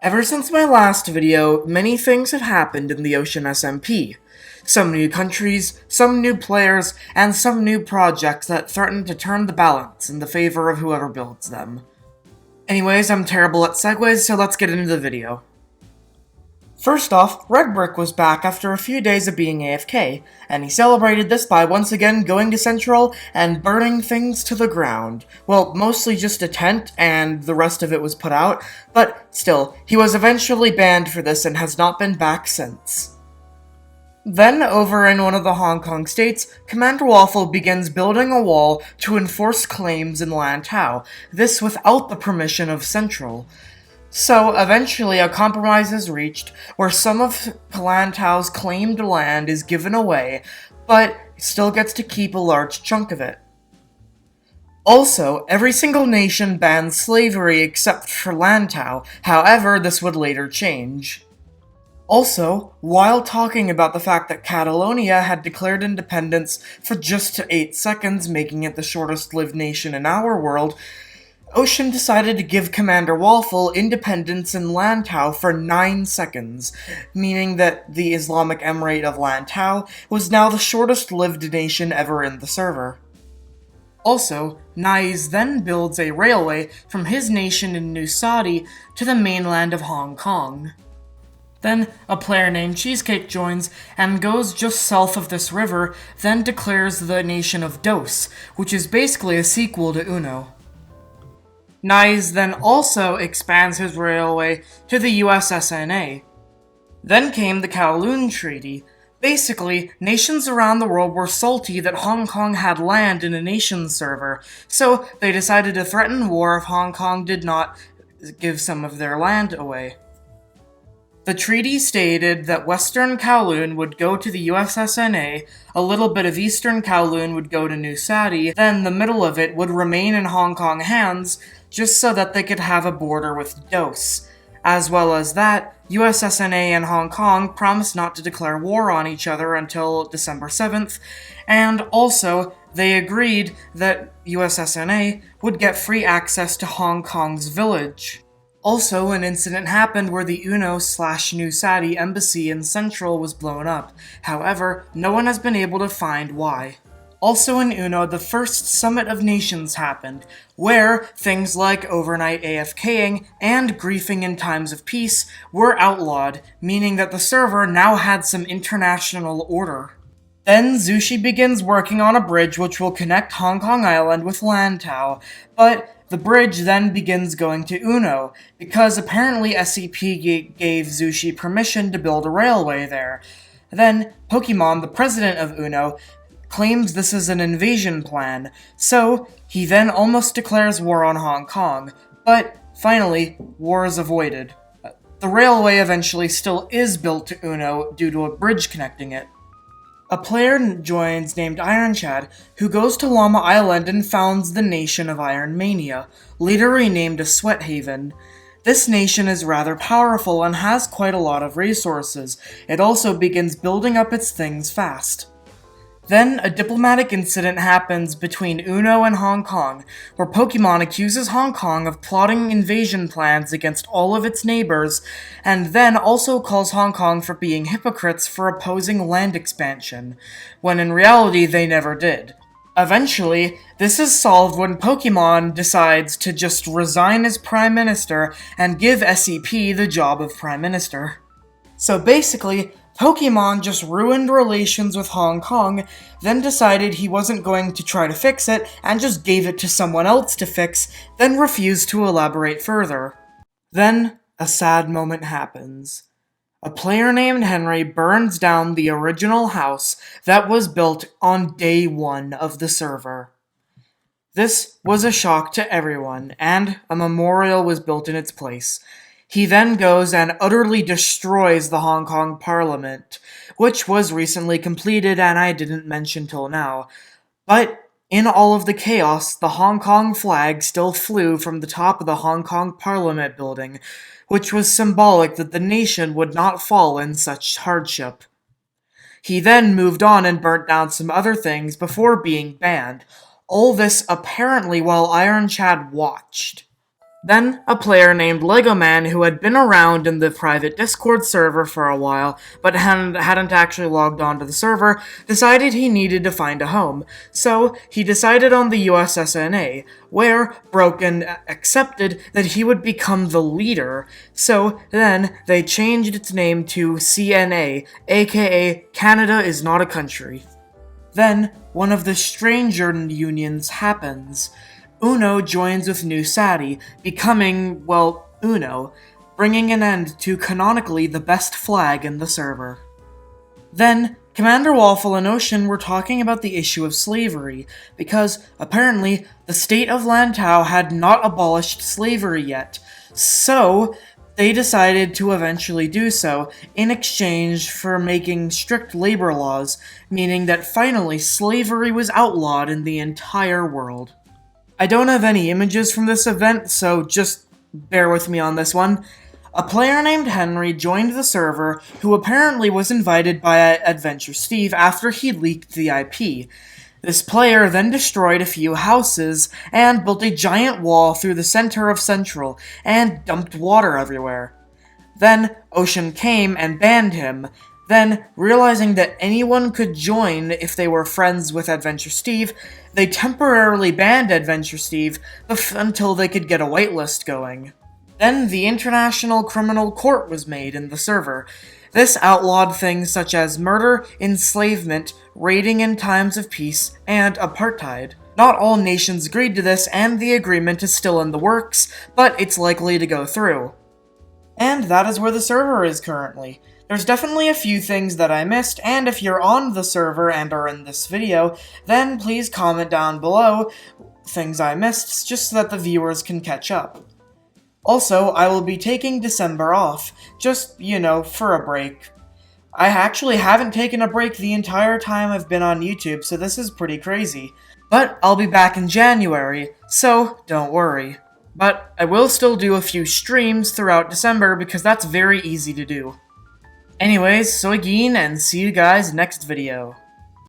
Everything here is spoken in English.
Ever since my last video, many things have happened in the Ocean SMP. Some new countries, some new players, and some new projects that threaten to turn the balance in the favor of whoever builds them. Anyways, I'm terrible at segues, so let's get into the video. First off, Red Brick was back after a few days of being AFK, and he celebrated this by once again going to Central and burning things to the ground. Well, mostly just a tent, and the rest of it was put out, but still, he was eventually banned for this and has not been back since. Then, over in one of the Hong Kong states, Commander Waffle begins building a wall to enforce claims in Lantau, this without the permission of Central. So, eventually a compromise is reached, where some of Lantau's claimed land is given away, but still gets to keep a large chunk of it. Also, every single nation bans slavery except for Lantau, however, this would later change. Also, while talking about the fact that Catalonia had declared independence for just 8 seconds, making it the shortest-lived nation in our world, Ocean decided to give Commander Waffle independence in Lantau for 9 seconds, meaning that the Islamic Emirate of Lantau was now the shortest-lived nation ever in the server. Also, Nais then builds a railway from his nation in New Saudi to the mainland of Hong Kong. Then, a player named Cheesecake joins and goes just south of this river, then declares the nation of Dos, which is basically a sequel to Uno. Nais then also expands his railway to the USSNA. Then came the Kowloon Treaty. Basically, nations around the world were salty that Hong Kong had land in a nation's server, so they decided to threaten war if Hong Kong did not give some of their land away. The treaty stated that Western Kowloon would go to the USSNA, a little bit of Eastern Kowloon would go to New Saudi, then the middle of it would remain in Hong Kong hands, just so that they could have a border with Dos. As well as that, USSNA and Hong Kong promised not to declare war on each other until December 7th, and also, they agreed that USSNA would get free access to Hong Kong's village. Also, an incident happened where the Uno/New Saudi embassy in Central was blown up. However, no one has been able to find why. Also in Uno, the first Summit of Nations happened, where things like overnight AFKing and griefing in times of peace were outlawed, meaning that the server now had some international order. Then Zushi begins working on a bridge which will connect Hong Kong Island with Lantau, but the bridge then begins going to Uno, because apparently SCP gave Zushi permission to build a railway there. Then, Pokemon, the president of Uno, claims this is an invasion plan, so he then almost declares war on Hong Kong, but finally, war is avoided. The railway eventually still is built to Uno due to a bridge connecting it. A player joins named Iron Chad, who goes to Llama Island and founds the nation of Iron Mania, later renamed a Sweat Haven. This nation is rather powerful and has quite a lot of resources. It also begins building up its things fast. Then, a diplomatic incident happens between Uno and Hong Kong, where Pokemon accuses Hong Kong of plotting invasion plans against all of its neighbors, and then also calls Hong Kong for being hypocrites for opposing land expansion, when in reality they never did. Eventually, this is solved when Pokemon decides to just resign as Prime Minister and give SCP the job of Prime Minister. So basically, Pokemon just ruined relations with Hong Kong, then decided he wasn't going to try to fix it, and just gave it to someone else to fix, then refused to elaborate further. Then, a sad moment happens. A player named Henry burns down the original house that was built on day 1 of the server. This was a shock to everyone, and a memorial was built in its place. He then goes and utterly destroys the Hong Kong Parliament, which was recently completed and I didn't mention till now. But in all of the chaos, the Hong Kong flag still flew from the top of the Hong Kong Parliament building, which was symbolic that the nation would not fall in such hardship. He then moved on and burnt down some other things before being banned. All this apparently while Iron Chad watched. Then, a player named Lego Man, who had been around in the private Discord server for a while, but hadn't actually logged onto the server, decided he needed to find a home. So, he decided on the USSNA, where Broken accepted that he would become the leader. So, then, they changed its name to CNA, aka Canada is Not a Country. Then, one of the stranger unions happens. Uno joins with New Sadi, becoming, well, Uno, bringing an end to canonically the best flag in the server. Then, Commander Waffle and Ocean were talking about the issue of slavery, because apparently the state of Lantau had not abolished slavery yet, so they decided to eventually do so in exchange for making strict labor laws, meaning that finally slavery was outlawed in the entire world. I don't have any images from this event, so just bear with me on this one. A player named Henry joined the server, who apparently was invited by Adventure Steve after he leaked the IP. This player then destroyed a few houses and built a giant wall through the center of Central and dumped water everywhere. Then Ocean came and banned him. Then, realizing that anyone could join if they were friends with Adventure Steve, they temporarily banned Adventure Steve until they could get a whitelist going. Then the International Criminal Court was made in the server. This outlawed things such as murder, enslavement, raiding in times of peace, and apartheid. Not all nations agreed to this, and the agreement is still in the works, but it's likely to go through. And that is where the server is currently. There's definitely a few things that I missed, and if you're on the server and are in this video, then please comment down below things I missed, just so that the viewers can catch up. Also, I will be taking December off, just, for a break. I actually haven't taken a break the entire time I've been on YouTube, so this is pretty crazy. But I'll be back in January, so don't worry. But I will still do a few streams throughout December because that's very easy to do. Anyways, soy Geen, and see you guys next video.